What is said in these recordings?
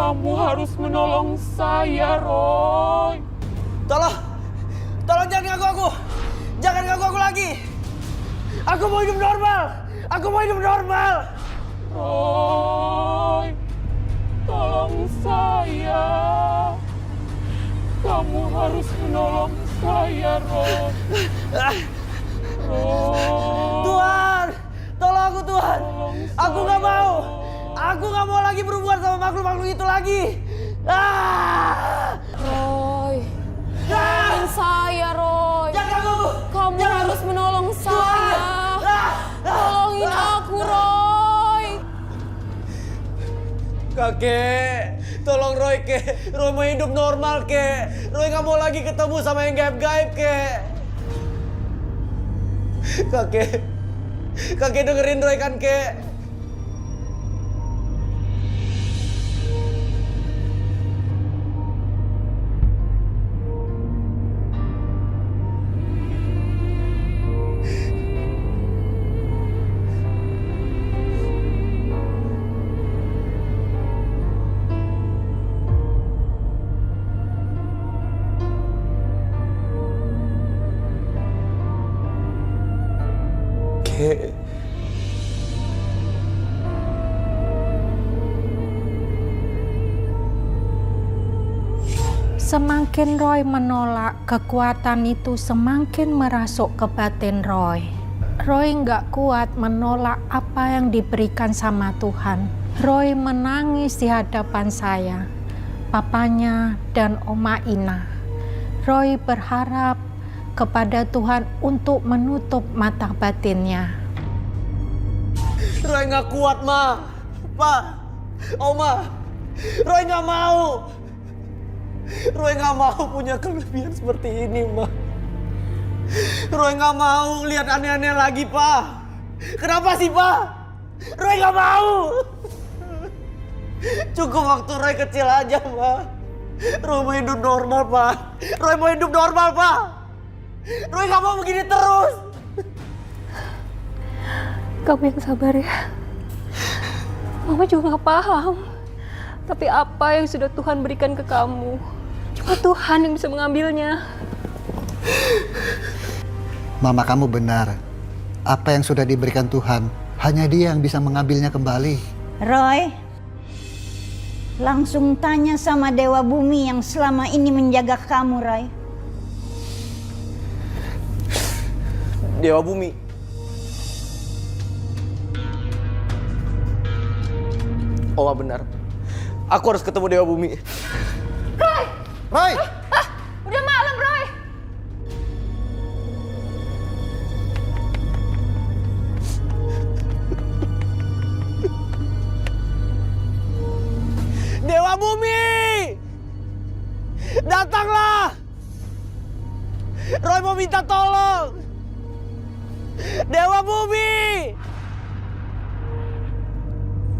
Kamu harus menolong saya, Roy. Tolong jangan ganggu aku. Jangan ganggu aku lagi. Aku mau hidup normal. Aku mau hidup normal. Roy, tolong saya. Kamu harus menolong saya, Roy. Roy. Tuhan, tolong aku Tuhan. Tolong Aku saya, nggak mau. Roy. Aku nggak mau lagi berhubungan sama makhluk-makhluk itu lagi. Roy, tolong saya, Roy. Jangan ganggu. Kamu harus menolong saya. Tolongin aku, Roy. Kakek, tolong Roy, Kek. Roy mau hidup normal, Kek. Roy nggak mau lagi ketemu sama yang gaib-gaib, Kek. Kakek dengerin Roy kan, Kek? Kek. Semakin Roy menolak, kekuatan itu semakin merasuk ke batin Roy. Roy nggak kuat menolak apa yang diberikan sama Tuhan. Roy menangis di hadapan saya, papanya dan Oma Ina. Roy berharap kepada Tuhan untuk menutup mata batinnya. Roy nggak kuat, Ma. Pak, Oma. Roy nggak mau. Roy nggak mau punya kelebihan seperti ini, Ma. Roy nggak mau lihat aneh-aneh lagi, Pak. Kenapa sih, Pak? Roy nggak mau. Cukup waktu Roy kecil aja, Ma. Roy mau hidup normal, Pak. Roy mau hidup normal, Pak. Roy nggak mau begini terus. Kamu yang sabar ya. Mama juga nggak paham. Tapi apa yang sudah Tuhan berikan ke kamu, cuma Tuhan yang bisa mengambilnya. Mama kamu benar. Apa yang sudah diberikan Tuhan, hanya Dia yang bisa mengambilnya kembali. Roy, langsung tanya sama Dewa Bumi yang selama ini menjaga kamu, Roy. Dewa Bumi. Oma benar. Aku harus ketemu Dewa Bumi. Roy! Udah malam, Roy. Dewa Bumi! Datanglah! Roy mau minta tolong! Dewa Bumi!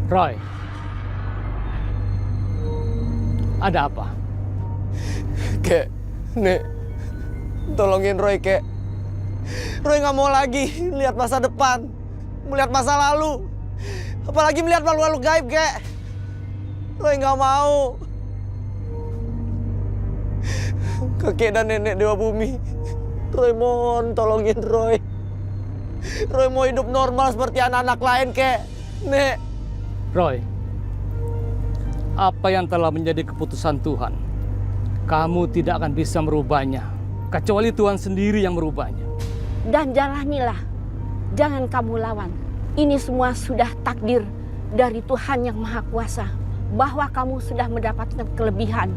Roy, ada apa? Kek, Nek, tolongin Roy, Kek. Roy nggak mau lagi lihat masa depan, melihat masa lalu. Apalagi melihat makhluk-makhluk gaib, Kek. Roy nggak mau. Kakek dan nenek Dewa Bumi, Roy mohon tolongin Roy. Roy mau hidup normal seperti anak-anak lain, Kek. Nek. Roy, apa yang telah menjadi keputusan Tuhan, kamu tidak akan bisa merubahnya, kecuali Tuhan sendiri yang merubahnya. Dan jalanilah, jangan kamu lawan. Ini semua sudah takdir dari Tuhan yang Maha Kuasa, bahwa kamu sudah mendapatkan kelebihan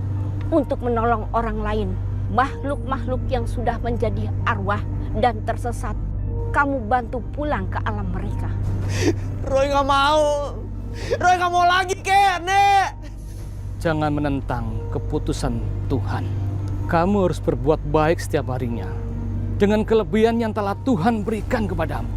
untuk menolong orang lain. Makhluk-makhluk yang sudah menjadi arwah dan tersesat, kamu bantu pulang ke alam mereka. Roy nggak mau. Roy nggak mau lagi, Kek, Nek. Jangan menentang keputusan Tuhan. Kamu harus berbuat baik setiap harinya dengan kelebihan yang telah Tuhan berikan kepadamu.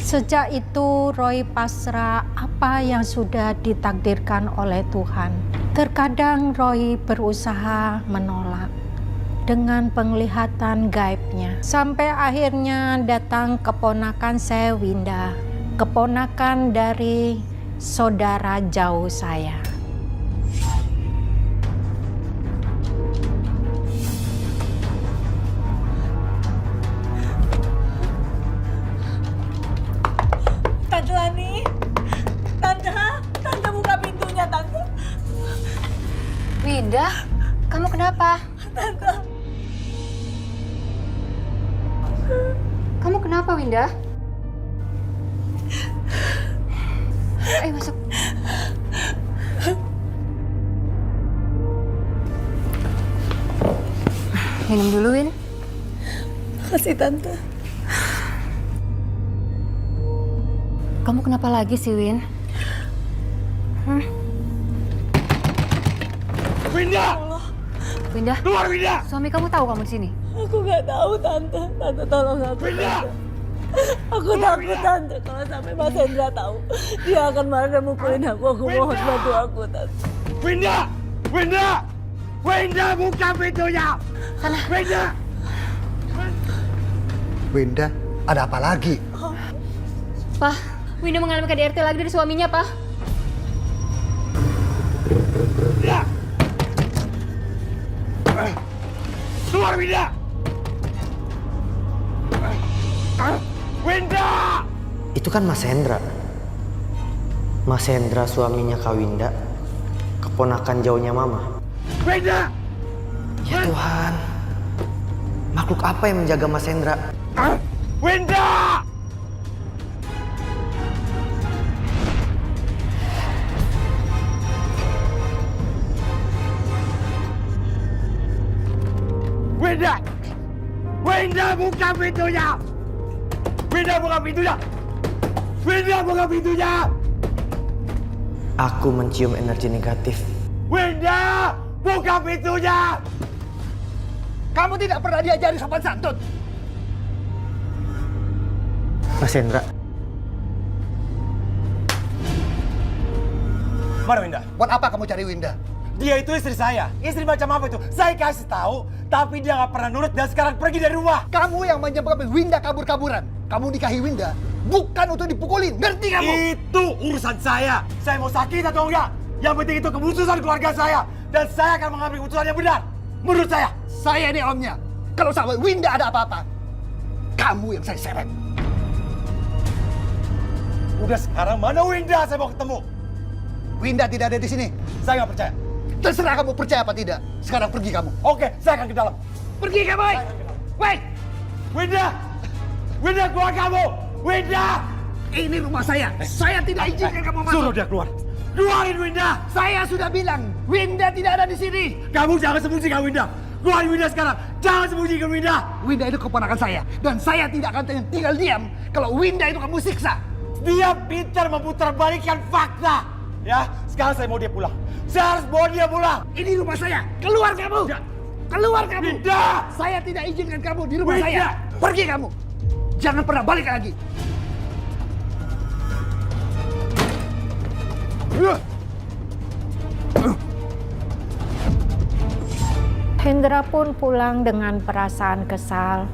Sejak itu Roy pasrah apa yang sudah ditakdirkan oleh Tuhan. Terkadang Roy berusaha menolak dengan penglihatan gaibnya. Sampai akhirnya datang keponakan saya, Winda, keponakan dari saudara jauh saya. Tante Lani, Tante buka pintunya, Tante. Winda, kamu kenapa? Tante, Kamu kenapa, Winda? Ayo masuk. Minum dulu, Win. makasih Tante. Kamu kenapa lagi sih, Win? Winda! Winda, Keluar, Winda! suami kamu tahu kamu di sini? Aku nggak tahu Tante. Tante tolong aku. Winda! Aku takut Tante kalau sampai Mas Hendra tahu. Dia akan marah dan mukulin aku. Aku mohon bantu aku Tante. Winda! Winda! Winda, buka pintunya! Sana. Winda! Winda, ada apa lagi? Pak, Winda mengalami KDRT lagi dari suaminya, Pak. Winda! Keluar, Winda! Winda! Itu kan Mas Hendra. Mas Hendra suaminya Kak Winda, keponakan jauhnya Mama. Winda! Ya Tuhan, makhluk apa yang menjaga Mas Hendra? Winda! Winda! Winda, buka pintunya! Winda, buka pintunya! Winda, buka pintunya! Aku mencium energi negatif. Winda, buka pintunya! Kamu tidak pernah diajari sopan santun. Mas Hendra, Mana Winda? Buat apa kamu cari Winda? Dia itu istri saya. Istri macam apa itu? Saya kasih tahu, tapi dia nggak pernah nurut dan sekarang pergi dari rumah. Kamu yang menyebabkan Winda kabur-kaburan. Kamu nikahi Winda bukan untuk dipukulin, ngerti kamu? Itu urusan saya. Saya mau sakit atau enggak? Yang penting itu keputusan keluarga saya. Dan saya akan mengambil keputusan yang benar. Menurut saya. Saya ini omnya. Kalau sama Winda ada apa-apa, kamu yang saya seret. Udah sekarang mana Winda? Saya mau ketemu. Winda tidak ada di sini. Saya nggak percaya. Terserah kamu percaya apa tidak. Sekarang pergi kamu. Oke, saya akan ke dalam. Pergi kamu. Wait. Winda! Winda, keluar kamu! Winda! Ini rumah saya. Saya tidak izinkan kamu masuk. Suruh dia keluar. Keluarin Winda! Saya sudah bilang, Winda tidak ada di sini. Kamu jangan sembunyikan Winda. Keluarin Winda sekarang. Jangan sembunyikan Winda. Winda itu keponakan saya. Dan saya tidak akan tinggal diam kalau Winda itu kamu siksa. Dia pintar memutarbalikkan fakta. Ya, sekarang saya mau dia pulang. Saya harus bawa dia pulang. Ini rumah saya. Keluar kamu. Ya. Keluar kamu. Winda! Saya tidak izinkan kamu di rumah Winda! saya. Pergi kamu. Jangan pernah balik lagi. Hendra pun pulang dengan perasaan kesal.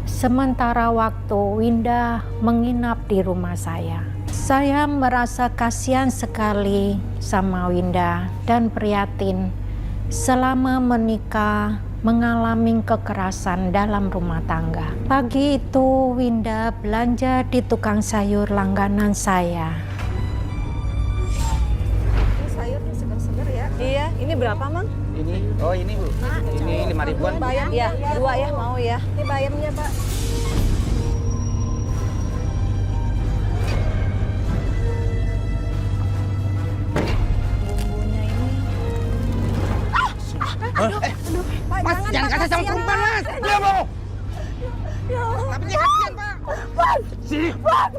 Sementara waktu Winda menginap di rumah saya. Saya merasa kasihan sekali sama Winda dan prihatin selama menikah mengalami kekerasan dalam rumah tangga. Pagi itu Winda belanja di tukang sayur langganan saya. Sayurnya segar-segar ya. Iya, ini berapa, Mang? Ini, oh ini Bu, ini 5 ribuan. Bayar ya, 2 ya, mau ya. Ini bayarnya, Pak. Bumbunya ini. Pak, Mas, jangan kasar sama perempuan, Mas. Dia mau. Ya Allah. Tapi dia kasihan, Pak. Mas, Sini. Mas,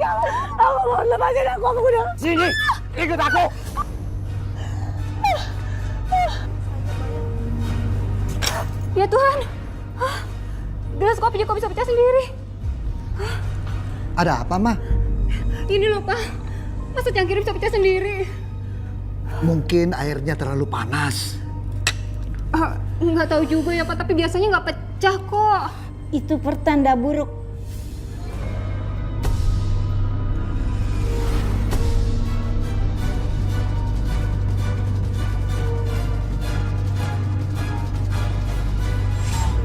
aku mau lepasin aku udah. Sini. Ikut aku. Ya Tuhan. Gelas kopinya kok bisa pecah sendiri? Ada apa, Ma? Ini loh, Pak. Masa cangkirnya bisa pecah sendiri? Mungkin airnya terlalu panas. Nggak tahu juga ya Pak, tapi biasanya nggak pecah kok. Itu pertanda buruk.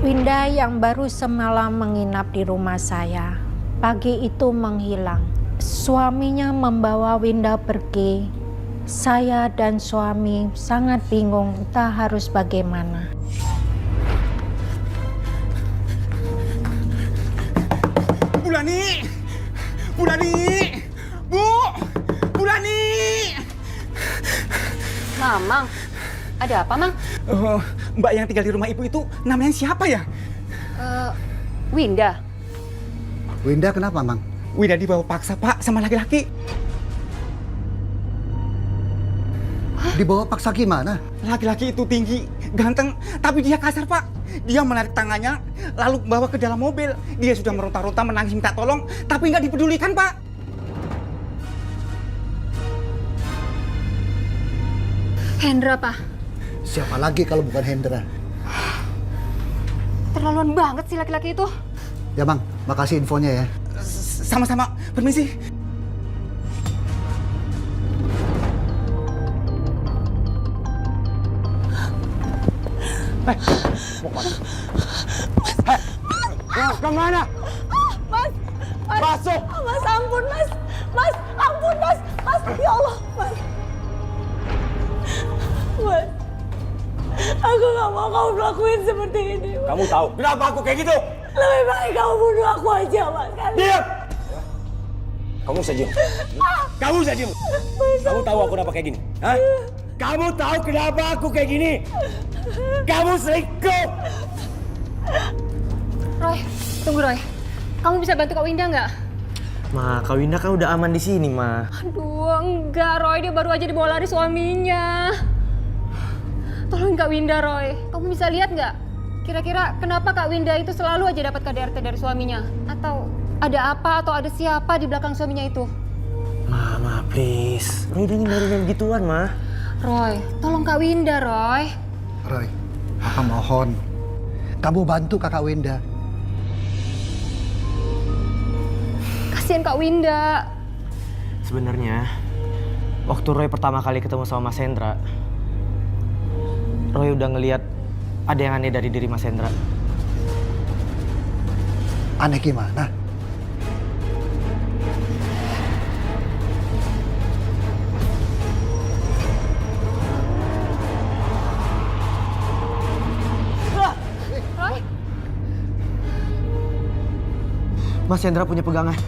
Winda yang baru semalam menginap di rumah saya, pagi itu menghilang. Suaminya membawa Winda pergi. Saya dan suami sangat bingung entah harus bagaimana. Bulani! Bulani! Bulani! Mamang, ada apa Mang? Mbak yang tinggal di rumah ibu itu namanya siapa ya? Winda. Winda kenapa, Mang? Winda dibawa paksa Pak sama laki-laki. Dibawa paksa gimana? Laki-laki itu tinggi, ganteng, tapi dia kasar Pak. Dia menarik tangannya, lalu bawa ke dalam mobil. Dia sudah meronta-ronta menangis minta tolong, tapi nggak dipedulikan Pak. Hendra Pak. Siapa lagi kalau bukan Hendra? Terlaluan banget sih laki-laki itu. Ya, Mang. Makasih infonya ya. Sama-sama, permisi. Mas, kemana? Mas, Masuk! Mas ampun Mas. Mas, ampun Mas. Mas, ya Allah Mas. Mas, aku gak mau kamu melakukan seperti ini Mas. Kamu tahu kenapa aku kayak gitu? Lebih baik kamu bunuh aku aja Mas. Diam! Kamu saja. Kamu saja. Kamu tahu aku kenapa kayak gini? Hah? Kamu tahu kenapa aku kayak gini? Kamu selingkuh! Roy, tunggu Roy. Kamu bisa bantu Kak Winda nggak? Ma, Kak Winda kan udah aman di sini, Ma. Aduh, enggak Roy. Dia baru aja dibawa lari suaminya. Tolong Kak Winda, Roy. Kamu bisa lihat nggak? Kira-kira kenapa Kak Winda itu selalu aja dapat KDRT dari suaminya? Atau ada apa atau ada siapa di belakang suaminya itu? Ma, please. Roy udah ngindarin gituan, Ma. Roy, tolong Kak Winda, Roy. Roy, Papa mohon. Kamu bantu Kakak Winda. Kasihan Kak Winda. Sebenarnya, waktu Roy pertama kali ketemu sama Mas Hendra, Roy udah ngeliat ada yang aneh dari diri Mas Hendra. Aneh gimana? Roy, Mas Hendra punya pegangan.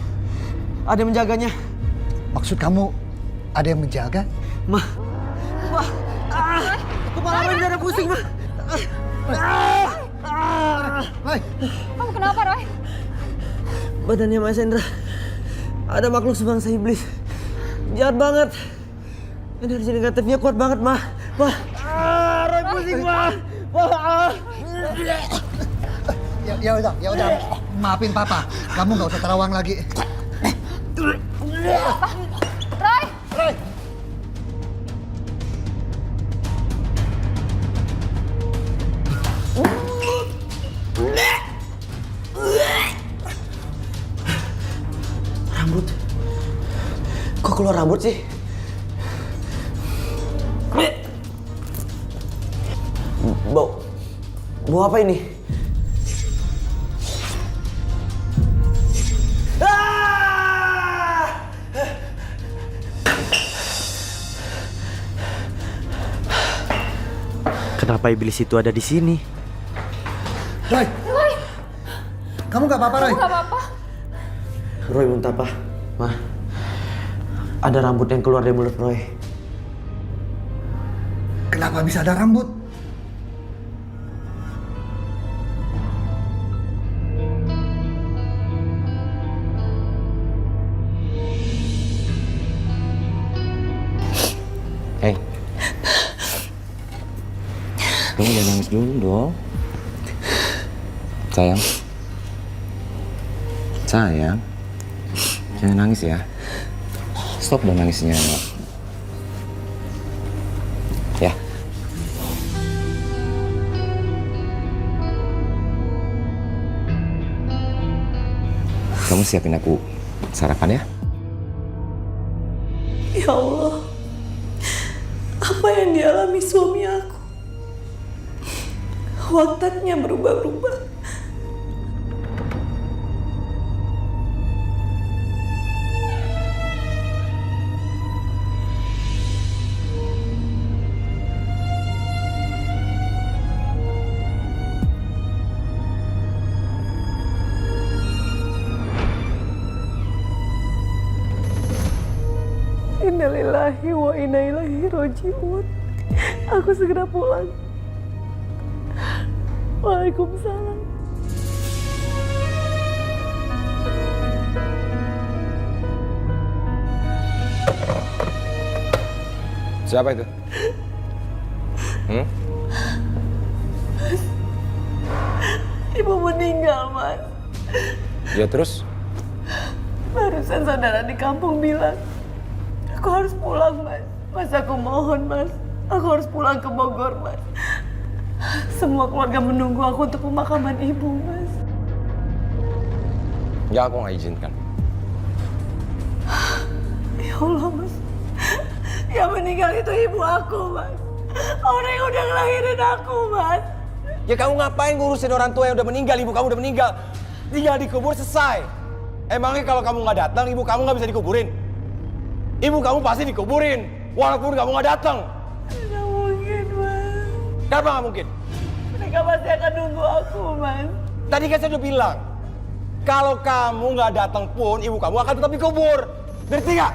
Ada yang menjaganya. Maksud kamu ada yang menjaga? Ma. Kepala Roy udah pusing, Ma. Roy, kamu kenapa, Roy? Badannya Mas Hendra ada makhluk sebangsa iblis. Jahat banget. Energi negatifnya kuat banget, Ma. Ma. Roy pusing, Ma. Ya udah. Maafin Papa. Kamu nggak usah terawang lagi. Roy! Rambut. Kok keluar rambut sih? Bau apa ini? Kenapa iblis itu ada di sini? Roy! Kamu nggak apa-apa, Roy? Nggak apa-apa. Roy muntah apa? Ma, ada rambut yang keluar dari mulut Roy. Kenapa bisa ada rambut? Hey, kamu jangan nangis dulu dong. Sayang, jangan nangis ya. Stop dong nangisnya. Ya. Kamu siapin aku sarapan ya? Ya Allah, apa yang dialami suami aku? Wataknya berubah-ubah. Innalillahi wa inna ilaihi raji'un. Aku segera pulang. Waalaikumsalam. Siapa itu? Ibu meninggal, Mas. Ya terus? Barusan saudara di kampung bilang, aku harus pulang, Mas. Mas, aku mohon, Mas. Aku harus pulang ke Bogor, Mas. Semua keluarga menunggu aku untuk pemakaman ibu, Mas. Ya, aku nggak izinkan. Ya Allah, Mas. Yang meninggal itu ibu aku, Mas. Orang yang udah ngelahirin aku, Mas. Ya kamu ngapain ngurusin orang tua yang udah meninggal? Ibu kamu udah meninggal. Tinggal dikubur selesai. Emangnya kalau kamu nggak datang, ibu kamu nggak bisa dikuburin? Ibu kamu pasti dikuburin, walaupun kamu nggak datang. Nggak mungkin, Mas. Kenapa nggak mungkin? Mereka pasti akan nunggu aku, Mas. Tadi kan saya udah bilang, kalau kamu nggak datang pun, ibu kamu akan tetap dikubur. Ngerti nggak?